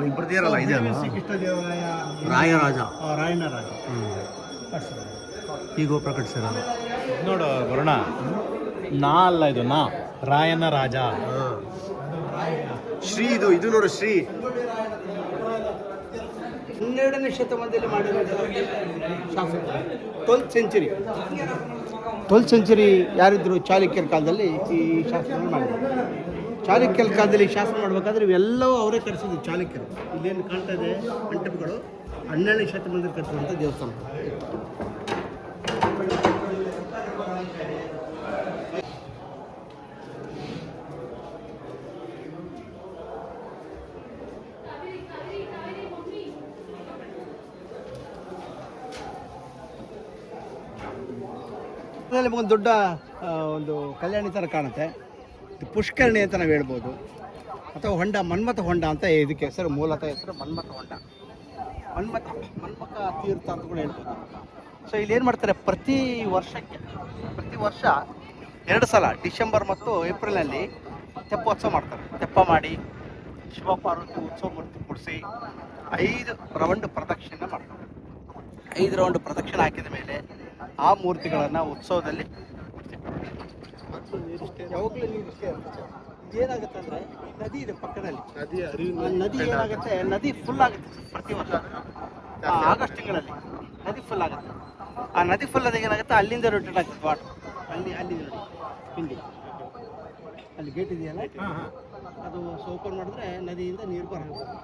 Speaker 5: ಇಬ್ಬರದೇ ಇರಲ್ಲ ಇದೆ
Speaker 2: ಶ್ರೀಕೃಷ್ಣದೇವರಾಯ
Speaker 5: ರಾಯರಾಜ
Speaker 2: ರಾಯಣ್ಣ ರಾಜ
Speaker 5: ಈ ಗೋಪುರ ಕಟ್ಟಿಸಿರೋದು
Speaker 4: ನೋಡು ವರುಣ, ನಾ ಅಲ್ಲ ಇದು, ನಾ ರಾಯನ ರಾಜ.
Speaker 5: ಶ್ರೀ ಇದು ನೋಡು ಶ್ರೀ
Speaker 2: 12ನೇ ಶತಮಾನದಲ್ಲಿ ಮಾಡಿರೋದು ಶಾಸನ. 12th ಸೆಂಚುರಿ ಯಾರಿದ್ರು ಚಾಲುಕ್ಯರ ಕಾಲದಲ್ಲಿ ಈ ಶಾಸನ ಮಾಡಿದ್ರು. ಚಾಲುಕ್ಯರ ಕಾಲದಲ್ಲಿ ಶಾಸನ ಮಾಡಬೇಕಾದ್ರೆ ಇವೆಲ್ಲವೂ ಅವರೇ ಕಟ್ಟಿಸಿದ್ರು ಚಾಲುಕ್ಯರು. ಇಲ್ಲೇನು ಕಾಣ್ತಾ ಇದೆ ಮಂಟಪಗಳು 12ನೇ ಶತಮಾನದಲ್ಲಿ ಕಟ್ಟಿರುವಂಥ ದೇವಸ್ಥಾನ. ನಿಮಗೊಂದು ದೊಡ್ಡ ಒಂದು ಕಲ್ಯಾಣಿ ಥರ ಕಾಣುತ್ತೆ. ಪುಷ್ಕರಣಿ ಅಂತ ನಾವು ಹೇಳ್ಬೋದು, ಅಥವಾ ಹೊಂಡ, ಮನ್ಮಥ ಹೊಂಡ ಅಂತ ಇದಕ್ಕೆ ಹೆಸರು. ಮೂಲತಃ ಹೆಸರು ಮನ್ಮಥ ಹೊಂಡ, ಮನ್ಮಥ ತೀರ್ಥ ಅಂತ ಕೂಡ ಹೇಳ್ಬೋದು. ಸೊ ಇಲ್ಲಿ ಏನು ಮಾಡ್ತಾರೆ, ಪ್ರತಿ ವರ್ಷ 2 ಸಲ ಡಿಸೆಂಬರ್ ಮತ್ತು ಏಪ್ರಿಲಲ್ಲಿ ತೆಪ್ಪೋತ್ಸವ ಮಾಡ್ತಾರೆ. ತೆಪ್ಪ ಮಾಡಿ ಶಿವಪಾರ್ವತಿ ಉತ್ಸವ ಮೂರ್ತಿ ಕೊಡಿಸಿ 5 ರೌಂಡ್ ಪ್ರದಕ್ಷಿಣೆ ಮಾಡ್ತಾರೆ. 5 ರೌಂಡ್ ಪ್ರದಕ್ಷಿಣೆ ಹಾಕಿದ ಮೇಲೆ ಆ ಮೂರ್ತಿಗಳನ್ನು ಉತ್ಸವದಲ್ಲಿ ಯಾವಾಗಲೂ ನೀರಿಷ್ಟೇ ಇರುತ್ತೆ. ಏನಾಗುತ್ತೆ ಅಂದರೆ ನದಿ ಇದೆ ಪಕ್ಕದಲ್ಲಿ, ನದಿ ಏನಾಗುತ್ತೆ, ನದಿ ಫುಲ್ ಆಗುತ್ತೆ ಪ್ರತಿ ವರ್ಷ. ಆಗಸ್ಟ್ ತಿಂಗಳಲ್ಲಿ ನದಿ ಫುಲ್ ಆಗುತ್ತೆ. ಆ ನದಿ ಫುಲ್ ಆದಾಗ ಏನಾಗುತ್ತೆ, ಅಲ್ಲಿಂದ ರೊಟೇಟ್ ಆಗ್ತದೆ ವಾಟರ್. ಅಲ್ಲಿ ನೋಡಿ ಹಿಂಡಿ ಅಲ್ಲಿ ಗೇಟ್ ಇದೆಯಲ್ಲ, ಅದು ಓಪನ್ ಮಾಡಿದ್ರೆ ನದಿಯಿಂದ ನೀರು ಬರಬಹುದು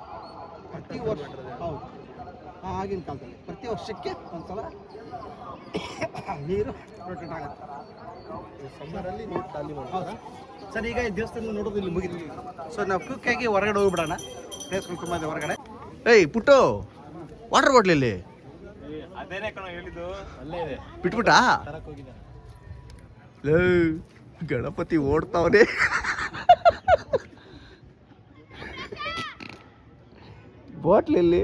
Speaker 2: ಪ್ರತಿ ವರ್ಷ. ಹೌದು, ಆಗಿನ ಕಾಲದಲ್ಲಿ ಪ್ರತಿ ವರ್ಷಕ್ಕೆ ಒಂದ್ಸಲ ನೀರು ರೊಟೇಟ್ ಆಗುತ್ತೆ. ಸಮ್ಮರಲ್ಲಿ ನೀರು ಖಾಲಿ ಮಾಡ್ತಾರೆ. ಸರ್, ಈಗ ಈ ದೇವಸ್ಥಾನ ನೋಡೋದು ಇಲ್ಲಿ ಮುಗಿತು. ಸೊ ನಾವು ಕ್ವಿಕ್ಕಾಗಿ ಹೊರಗಡೆ ಹೋಗ್ಬಿಡೋಣ. ಪ್ಲೇಸ್ ತುಂಬ ಇದೆ ಹೊರಗಡೆ.
Speaker 5: ಏಯ್ ಪುಟ್ಟು, ವಾಟರ್ ಬಾಟ್ಲ್ ಇಲ್ಲಿ
Speaker 4: ಅದೇನೇ ಕಣ ಹೇಳಿದ್ದು, ಅಲ್ಲೇ ಇದೆ,
Speaker 5: ಬಿಟ್ಬಿಟ್ಟ.
Speaker 4: ತರಕ್ ಹೋಗಿದ್ದ.
Speaker 5: ಗಣಪತಿ ಓಡ್ತಾವನೆ. ಬಾಟ್ಲಲ್ಲಿ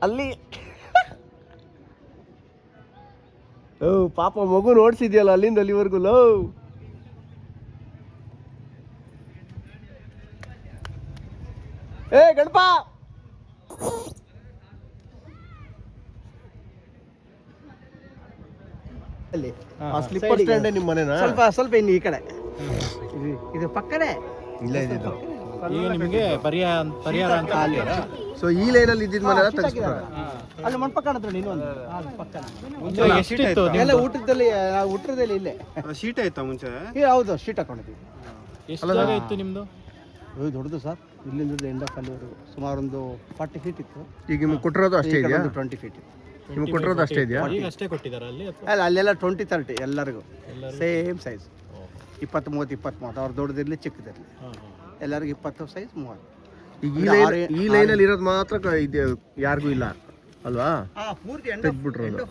Speaker 5: ಅಲ್ಲಿ ಪಾಪ ಮಗು ನೋಡ್ಸಿದ್ಯಲ್ಲ ಅಲ್ಲಿಂದ ಅಲ್ಲಿವರೆಗೂ. ಏ ಗಣಪ,
Speaker 2: ಅಲ್ಲಿ
Speaker 5: ಸ್ಲಿಪ್ಪರ್ ಸ್ಟ್ಯಾಂಡ್ ನಿಮ್ಮ ಮನೆನಾ?
Speaker 2: ಸ್ವಲ್ಪ ಇನ್ನು ಈ ಕಡೆ ಇದು ಪಕ್ಕನೇ
Speaker 5: ಇಲ್ಲ ಇದು.
Speaker 4: ಈಗ ನಿಮಗೆ ಪರಿಹಾರ ಅಂತ
Speaker 5: ಸೊ ಈ ಲೈನಲ್ಲಿ ಇದ್ದಿದ್ ಮನೆ ತೆಗಿಸ್ತಾರೆ.
Speaker 2: ಅಲ್ಲಿ ಮಂಟಪ ಕಾಣುತ್ತೆ ನೋಡಿ, ಇನ್ನೊಂದು ಪಕ್ಕನ.
Speaker 4: ಎಷ್ಟಿತ್ತು
Speaker 2: ಎಲ್ಲ ಊಟದಲ್ಲಿ ಇಲ್ಲೇ
Speaker 3: ಶೀಟ್ ಆಯ್ತಾ ಮುಂಚೆ?
Speaker 2: ಹೌದು, ಶೀಟ್ ಹಾಕೊಂಡಿದ್ವಿ.
Speaker 4: ಎಷ್ಟು ಜಾಗ ಇತ್ತು ನಿಮ್ದು?
Speaker 2: ದೊಡ್ಡದು ಸರ್, ಇಲ್ಲಿಂದ ಎಂಡ್ ಆಫ್ ಅಲ್ಲಿವರೆಗೂ ಸುಮಾರು ಒಂದು 40 ಫೀಟ್ ಇತ್ತು.
Speaker 5: ಈಗ ನಿಮ್ಗೆ ಕೊಟ್ಟಿರೋದು ಅಷ್ಟೇ ಇದೆಯಾ?
Speaker 2: 20 ಫೀಟ್ ಇತ್ತು.
Speaker 5: ನಿಮ್ಗೆ ಕೊಟ್ಟಿರೋದು ಅಷ್ಟೇ ಇದೆಯಾ?
Speaker 4: ಈಗ ಅಷ್ಟೇ ಕೊಟ್ಟಿದ್ದಾರೆ ಅಲ್ಲಿ ಅಥವಾ?
Speaker 2: ಅಲ್ಲ, ಅಲ್ಲೆಲ್ಲ 20-30 ಎಲ್ಲರಿಗೂ ಸೇಮ್ ಸೈಜ್. 20-30 ಅವ್ರು ದೊಡ್ಡದಿರಲಿ ಚಿಕ್ಕದಿರಲಿ ಎಲ್ಲರಿಗೂ 20 ಸೈಜ್ 30.
Speaker 5: ಈಗ ಈ ಲೈನಲ್ಲಿ ಇರೋದು ಮಾತ್ರ ಇದೆ, ಯಾರಿಗೂ ಇಲ್ಲ ಅಲ್ವಾ?
Speaker 2: ಪೂರ್ತಿ ಎಂಡ್ ಆಫ್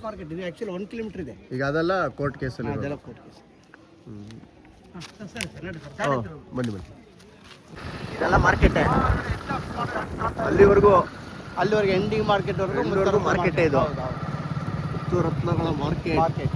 Speaker 2: ಮಾರ್ಕೆಟ್ ಇದೆ. ಆ್ಯಕ್ಚುಲಿ 1 ಕಿಲೋಮೀಟರ್ ಇದೆ.
Speaker 5: ಈಗ ಅದೆಲ್ಲ ಕೋರ್ಟ್ ಕೇಸಲ್ಲಿ
Speaker 2: ಅದೆಲ್ಲ ಕೋರ್ಟ್ ಕೇಸ್.
Speaker 5: ಬನ್ನಿ ಬನ್ನಿ.
Speaker 2: ಇದೆಲ್ಲ ಮಾರ್ಕೆಟೇ,
Speaker 5: ಅಲ್ಲಿವರೆಗೂ
Speaker 2: ಅಲ್ಲಿವರೆಗೆ ಎಂಡಿಂಗ್ ಮಾರ್ಕೆಟ್ವರೆಗೂ
Speaker 5: ಮಾರ್ಕೆಟೇ ಇದು. ರತ್ನಗಳ ಮಾರ್ಕೆಟ್.